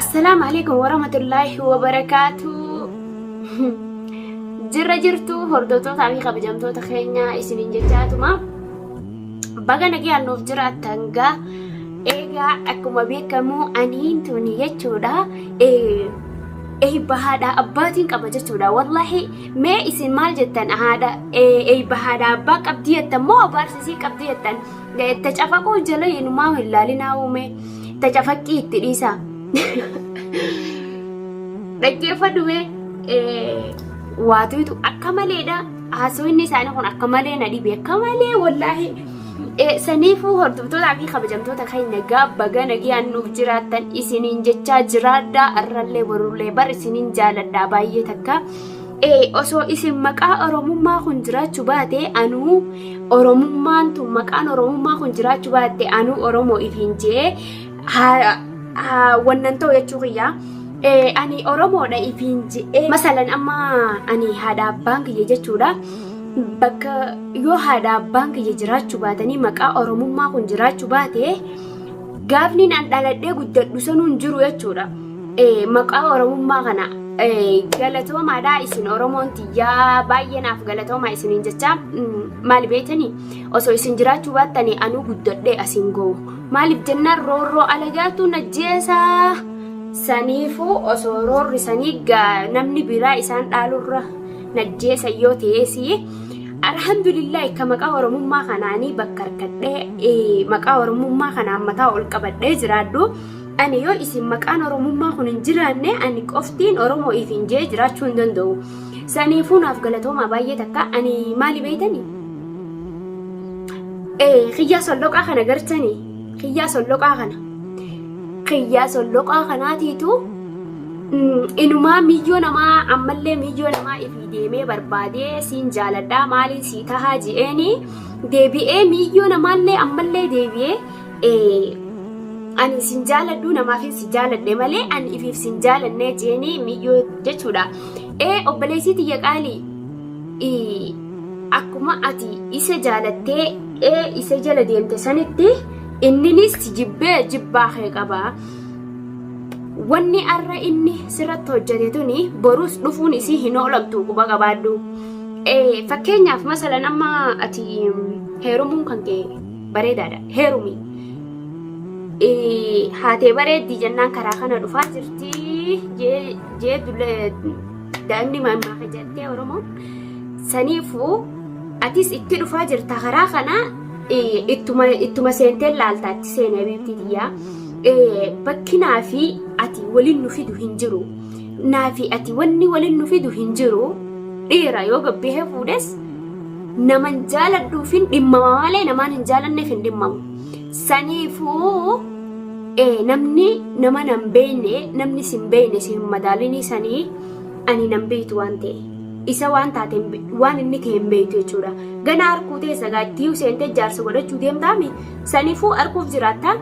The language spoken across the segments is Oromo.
السلام عليكم ورحمة الله وبركاته. جرتو هردوتو تابي خبجمتو تخينيا اسنين جتاتو ما بغا نجي انوف جرات تنغا ايغا اكما بيكمو انين توني يچودا بهادا اباتين قبا جچودا والله ما اسن مال جتن هذا بهادا با قبديتن مو بارسي قبديتن تچفقو جلو ينما هلالنا ومي تچفقي تديسا dhaggeeffadhume waatuutu akka maleedha haasawinni isaanii kun akka malee na dhibe akka malee wallaahi saniifuu hordoftoota fi kabajamtoota keenya baga nagiyaan nuuf jiraattan isiniin jechaa jiraadhaa arrallee borullee bar isiniin jaaladhaa baay'ee takka osoo isin maqaa oromummaa kun jiraachuu baate anuu oromummaan tun maqaan oromummaa kun jiraachuu baate anuu oromoo ifiin jee wannan ta'u jechuu kiyya ani oromoodha ifiin jee masalan amma ani haadha abbaan kiyya jechuudha bakka yoo haadha abbaan kiyya jiraachuu baatanii maqaa oromummaa kun jiraachuu baate gaafni an dhaladhee guddadhu sanuun jiru jechuudha maqaa oromummaa kana galatoomaadha isin oromoon tiyyaa baay'ee naaf galatoomaa isiniin jecha maal beetanii osoo isin jiraachuu baattanii anuu guddadhee asin ga'u maaliif jennaan roorroo alagaatu najjeesaa saniifuu osoo roorri sanii namni biraa isaan dhaalurra najjeesa yoo ta'eesi alhamdulillah ka maqaa oromummaa kanaanii bakka harkadhee maqaa oromummaa kanaan mataa ol qabadhee jiraadhu ani yoo isin maqaan oromummaa kun hin jiraanne ani qoftiin oromoo ifiin jee jiraachuu hin danda'u saniifuu naaf galatoomaa baay'ee takka ani maali beeytanii xiyyaa solloqaa kana gartanii xiyyaa solloqaa kanaatiitu inumaa miyyoo namaa ammallee miyyoo namaa ifii deemee barbaadee siin jaaladhaa maaliin sii tahaa ji'eeni deebi'ee miyyoo namaallee ammallee deebi'ee ani sin jaaladhu namaaf si jaaladhe malee ani ifiif sin jaalannee jeeni miyyoo jechuudha obboleessi tiyya qaali akkuma ati isa jaalattee isa jala deemte sanitti inninis jibbaa kee qaba wanni arra inni sirratti hojjete tuni borus dhufuun isii hin oolamtu quba qabaadhu fakkeenyaaf masalan amma ati heerumuun kan kee bareedaadha heerumi haatee bareeddi jennaan karaa kana dhufaa jirti jee daa'imni maammaa jettee oromoon saniifuu atis itti dhufaa jirta karaa kana ittuma seentee laaltaatti seenee biibtitiyyaa bakki naafi ati waliin nu fidu hin jiru naafi ati wanni waliin nu fidu hin jiru dhiira yoo gabbee fuudhes naman jaaladhuufin dhimmama malee namaan hin jaalanneef hin dhimmamu saniifuu namni nama nan beeyne namni sin beeyne sin madaalinii sanii ani nan beeytu waan ta'e isa waan taate waan inni ta'e hin beeytu jechuudha gana harkuu teessa gaattii seentee jaarsa godhachuu deemtaami saniifuu harkuuf jiraatta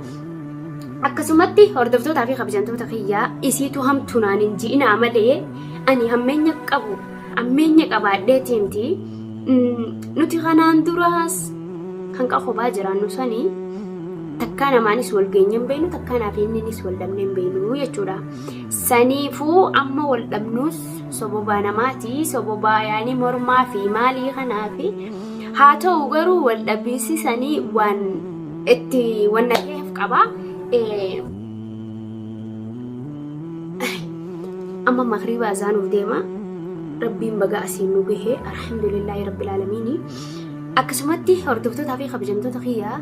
akkasumatti hordoftootaa fi kabajamtoota kiyyaa isiitu hamtunaan hin ji'inaa malee ani hammeenya qabaadhee teemti nuti kanaan duraas kan qaqobaa jiraannu sanii takkaa namaanis wal geenye hin beeynu takkaa naaf inninis wal dhabne hin beeynu jechuudha saniifuu amma wal dhabnus sobobaa namaati sobobaa yaani mormaa fi maalii kanaafi haa ta'u garuu wal dhabsiisanii waan itti wanna ta'eef qabaa amma magriba azaanuuf deema rabbiin baga asiin nu gahee alhamdulillahi rabbil aalamiin akkasumatti hordoftootaa fi kabajamtoota kiyyaa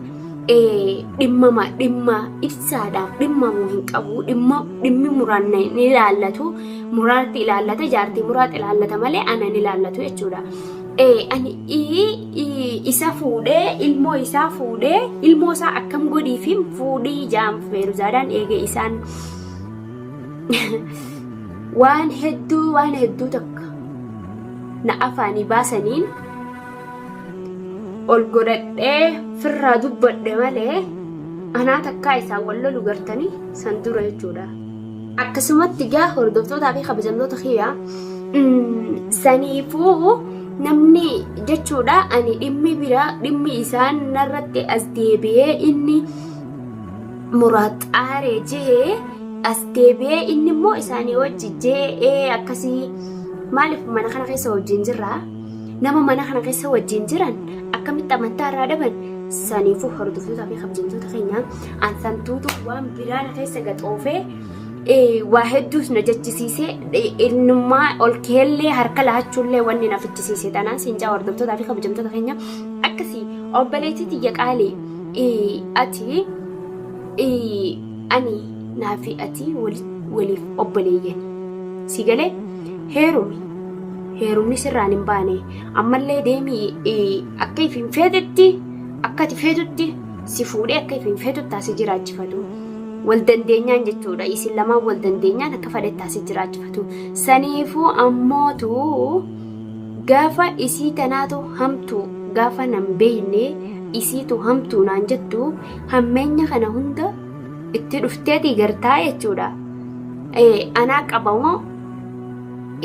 dhimma ibsaadhaaf dhimmamuu hin qabu dhimmi muraan ni ilaallatu muraatti ilaallata jaartii muraatti ilaallata malee ana ni ilaallatu jechuudha ani isa fuudhee ilmoo isaa fuudhee ilmoo isaa akkam godhiifi fuudhii jaam feeruzaadhaan eege isaan waan hedduu takka na afaanii baasaniin ol godhadhee firraa dubbadhe malee anaa takkaa isaan wal lolu gartanii san dura jechuudha akkasumatti gaa hordoftootaa fi kabajamtoota kiyyaa saniifuu namni jechuudha ani dhimmi isaan narratti as deebi'ee inni muraaxaaree jee as deebi'ee inni immoo isaanii wajji je'ee akkasii maaliif mana kana keessa wajjin jirra nama mana kana keessa wajjin jiran akkamitti amantaa irraa dhaban saniifuu hordoftoota fi kabajamtoota keenya ansantuutu waan biraan keessa gaxoofee waa hedduus na jechisiisee innummaa ol keellee harka laachuullee wanni na fichisiise tanaan siinjaa hordoftoota fi kabajamtoota keenya akkasii obboleettii xiyya qaalee ati ani naafi ati waliif obboleeyyan si galee heerumni sirraan hin baane ammallee deemii akka ifin feetetti akka ati feetutti si fuudhee akka ifin feetutti taasii jiraachifatu wal dandeenyaan jechuudha isin lamaan wal dandeenyaan akka fedhe taasii jiraachifatu saniifuu ammootu gaafa isii tanaatu hamtu gaafa nan beeyne isiitu hamtuu naan jettu hammeenya kana hunda itti dhufteetii gartaa jechuudha anaa qabamoo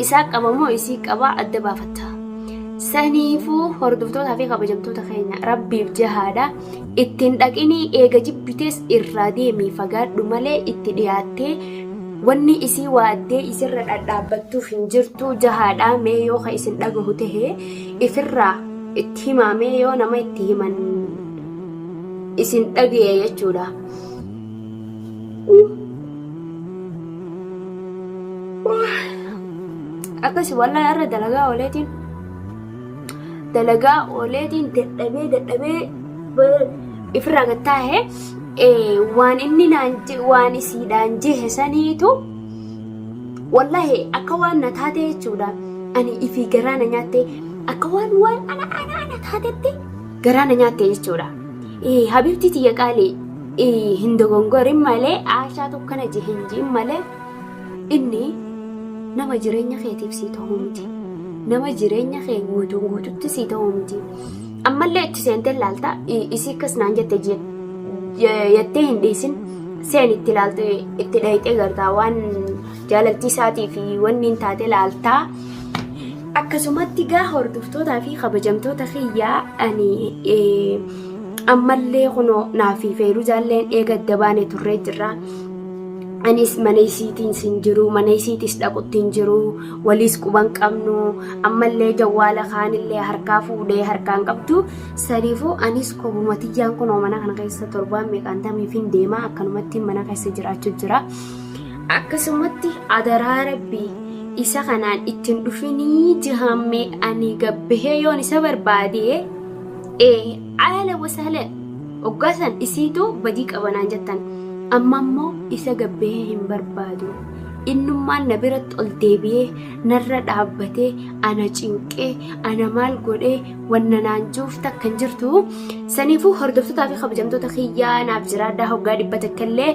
isaa qabamoo isii qabaa adda baafatta saniifuu hordoftootaa fi kabajamtoota keenya rabbiif jahaadha ittiin dhaqinii eega jibbitees irraa deemii fagaadhu malee itti dhiyaattee wanni isii waaddee isirra dhadhaabbattuuf hin jirtu jahaadha mee yoo ka isin dhagahu tahee ifirraa itti himaamee yoo nama itti himan isin dhagee jechuudha. Akkasi wallahi irra dalagaa ooleetiin dadhabee ifirraa gattaa'e waan inni waan isiidhaan jehe saniitu wallahi akka waan na taate jechuudha ani ifii garaa na nyaatte akka waan ana taatetti garaa na nyaatte jechuudha habibti tiyya qaalee hin dogongorin malee aashaa tokkana jehen jiin malee inni nama jireenya keetiif sii ta'uu miti nama jireenya kee guututti sii ta'uu miti ammallee itti seentee laalta isii akkas naan jette jettee hin dhiisin seen itti laalte itti dhayxee gartaa waan jaalaltii isaatii fi wanni hin taate laaltaa akkasumatti gaa hordoftootaa fi kabajamtoota kiyyaa ani ammallee kunoo naafi feeruu jaalleen eegadda baane turree jirra anis mana isiitiin sin jiru mana isiitis dhaquttiin jiru waliis quban qabnu ammallee jawwaala kaanillee harkaa fuudhee harkaan qabdu saniifuu anis kobumatiyyaan kunoo mana kana keessa torbaan meeqaan tamiifin deemaa akkanumatti mana keessa jiraachuu jira akkasumatti adaraa rabbii isa kanaan ittiin dhufinii jihammee ani gabbahee yoon isa barbaadee ala wasahlan oggaasan isiitu badii qabanaan jettan amma immoo isa gabbahee hin barbaadu innummaan na biratti ol deebi'ee narra dhaabbatee ana cinqee ana maal godhee wanna naan juuf takka hin jirtu saniifuu hordoftootaa fi kabajamtoota kiyyaa naaf jiraadhaa hoggaa dhibbata illee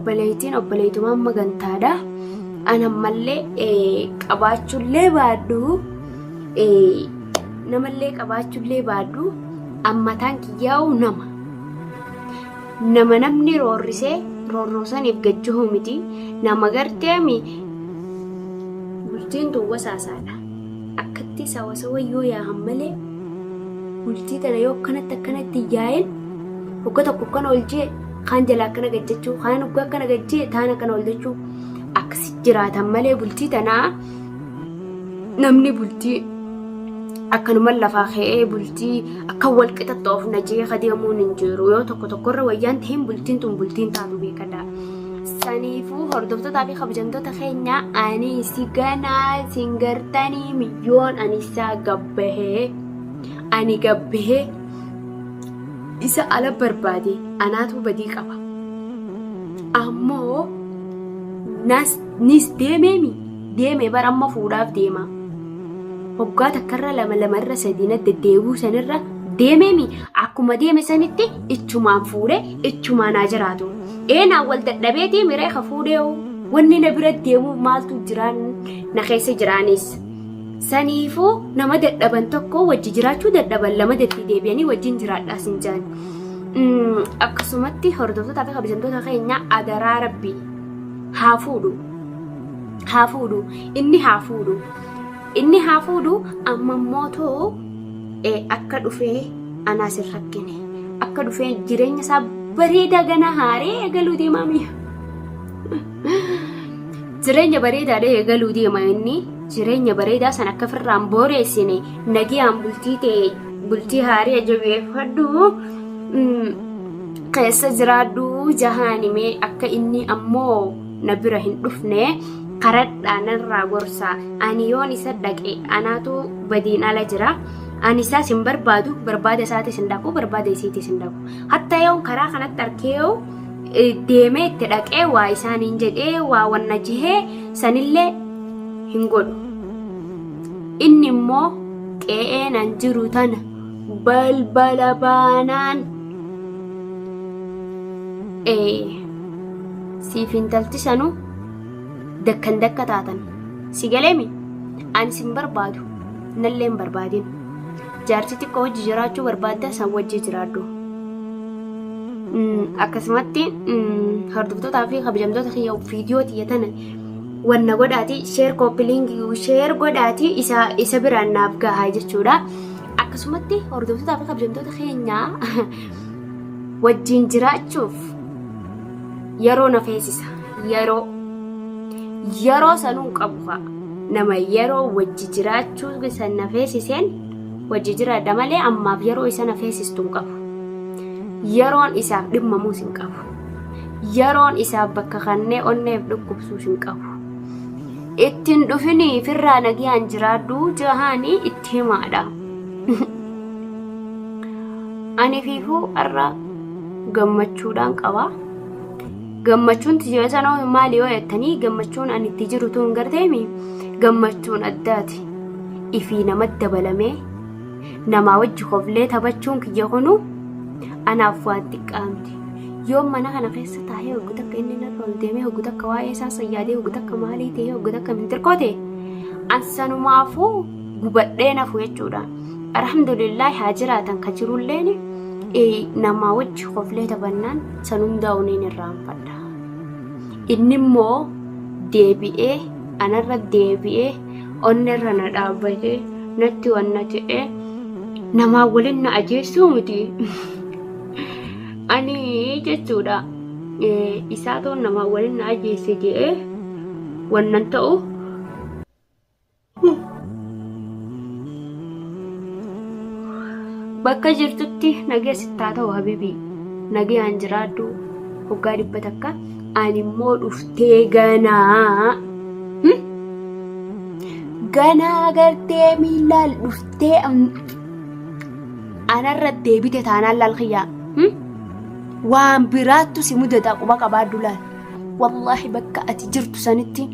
obboleettumaan magantaadha anammallee qabaachuullee baadhu namallee qabaachuullee baadhu ammataan kiyyaa'u nama namni roorrisee roorroosaniif gajjuhu miti nama garteemi bultiin tun wasaasaadha akkatti sawasa wayyoo yaahan malee bultii tana yoo akkanatti yaa'een hogga tokko akkana ol jee kaan jalaa akkana gajjechuu kaan hogga akkana gajjee taana akkana ol jechuu akkasi jiraatan malee bultii tanaa namni bultii akkanuma lafaa ka'ee bultii akka wal qixatti of najee kadeemuun hin jiru yoo tokkorra wayyaan ta'een bultiin tun bultiin taatu beekadha saniifuu hordoftootaa fi kabajamtoota keenya ani si ganaa sin gartanii milyoon ani isaa gabbahee isa ala barbaade anaatu badii qaba ammoo nis deemee bara amma fuudhaaf deema hoggaa takkarra lamarra sadiina deddeebuu sanirra deemeemi akkuma deeme sanitti ichumaan fuudhee ichumaan haa jiraatu eenaan wal dadhabeetii miree ka fuudhee wanni na bira deemuu maaltu jiraan na keessa jiraanis saniifuu nama dadhaban tokko wajji jiraachuu dadhaban lama datti deebi'anii wajjin jiraadhaas hin jaan akkasumatti hordoftootaa fi kabajamtoota keenya adaraa rabbii haa fuudhu inni haa fuudhu amma mootoo akka dhufee anaas hin rakkine akka dhufee jireenya isaa bareedaa gana haaree eegaluu deemaa mi'a. Jireenya bareedaadha eegaluu deema inni. Jireenya bareedaa san akka firraan booreessine nagiyaan bultii haarii jabeeffadhu keessa jiraadhu jahaanimee akka inni ammoo na bira hin dhufne karadhaan irraa gorsa. Ani yoon isa dhaqe anaatu badiin ala jira. Ani isaas hin barbaadu, barbaada isaatis hin dhaqu, barbaada isiitis hin dhaqu. Hatta yoon karaa kanatti argee deemee itti dhaqee waa isaaniin jedhee waa wanna jihee sanillee hin godhu. Inni immoo qe'ee nan jiru tana balbala baanaan siif intalti sanuu dakkan dakka taatan si galeemi. Ani sin barbaadu nallee hin barbaadin. Jaarsi xiqqoo wajji jiraachuu barbaadda san wajji jiraadhu. Akkasumatti hordoftoota fi kabajamtoota kiyya viidiyoo tiyyatan wanna godhaati sheer koppiliingii sheer godhaati isa biraan naaf gahaa jechuudha. Akkasumatti hordoftoota fi kabajamtoota keenya wajjin jiraachuuf yeroo na feesisa. Yeroo sanuu qabu nama yeroo wajji jiraachuu san na feesiseen wajji jiraadha malee ammaaf yeroo isa na feesistu hin qabu. Yeroon isaaf dhimmamuus hin qabu. Yeroon isaaf bakka kannee onneef dhukkubsuus hin qabu. Ittiin dhufinii firraa nagiyaan jiraadhu jahaanii itti himaadha. Ani fiifuu irra gammachuudhaan qaba. Gammachuun tijjira sanoo maali yoo jettanii gammachuun ani itti jirutu hin garteemi. Gammachuun addaati. Ifii namatti dabalamee namaa wajji koflee taphachuun kiyya kunu anaaf waan xiqqaamti. Yoo mana kana keessa taa'ee hoggu takka inni narra ol deemee hoggu takka waa'ee isaa sayyaadee hoggu takka maalii ta'ee hoggu takka mintirkoote ansanumaafuu gubadhee nafu jechuudha. Alhamdulillah haa jiraatan ka jirulleen namaa wajji koflee taphannaan san hundaa'uuniin irraanfadha. Inni immoo deebi'ee anarra deebi'ee onnerra na dhaabbatee natti wanna ta'ee namaa waliin na ajeessuu miti. Ani jechuudha isaa ta'uun namaa waliin na ajeesse jedhee wannan ta'u bakka jirtutti nagee sittaa ta'u habibii nagayaan jiraadhu hoggaa 100 akka ani immoo dhuftee ganaa gartee miilaal dhuftee anarra deebite taanaan laal khiyyaa waan biraattu si mudata quba qabaadhu laal. Wallahi bakka ati jirtu sanitti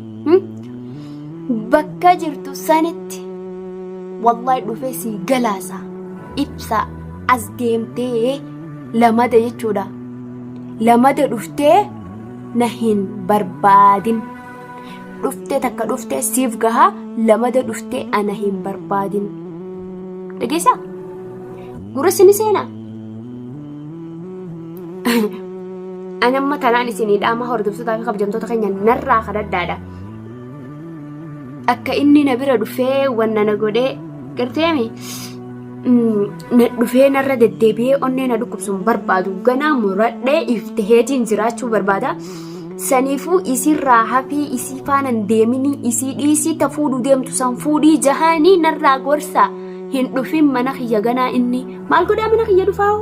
bakka jirtu sanitti wallahi dhufee si galaasa ibsa as deemtee lamada jechuudha. Lamada dhuftee na hin barbaadin. Dhuftee takka dhuftee siif gaha lamada dhuftee ana hin barbaadin. Dhageessa? Gura sini seena. Ani amma tanaan isinii dhaama hordoftoota fi kabajamtoota keenya narraa kadhadhaadha. Akka inni na bira dhufee wanna na godhee garteemi na dhufee narra deddeebi'ee onnee na dhukkubsuun barbaadu ganaa muradhee ifteheetiin jiraachuu barbaada. Saniifuu isirraa hafii isii faanan deeminii isii dhiisii ta fuudhuu deemtu san fuudhii jahaanii narraa gorsa hin dhufin mana kiyya ganaa inni maal godhaa mana kiyya dhufaahu.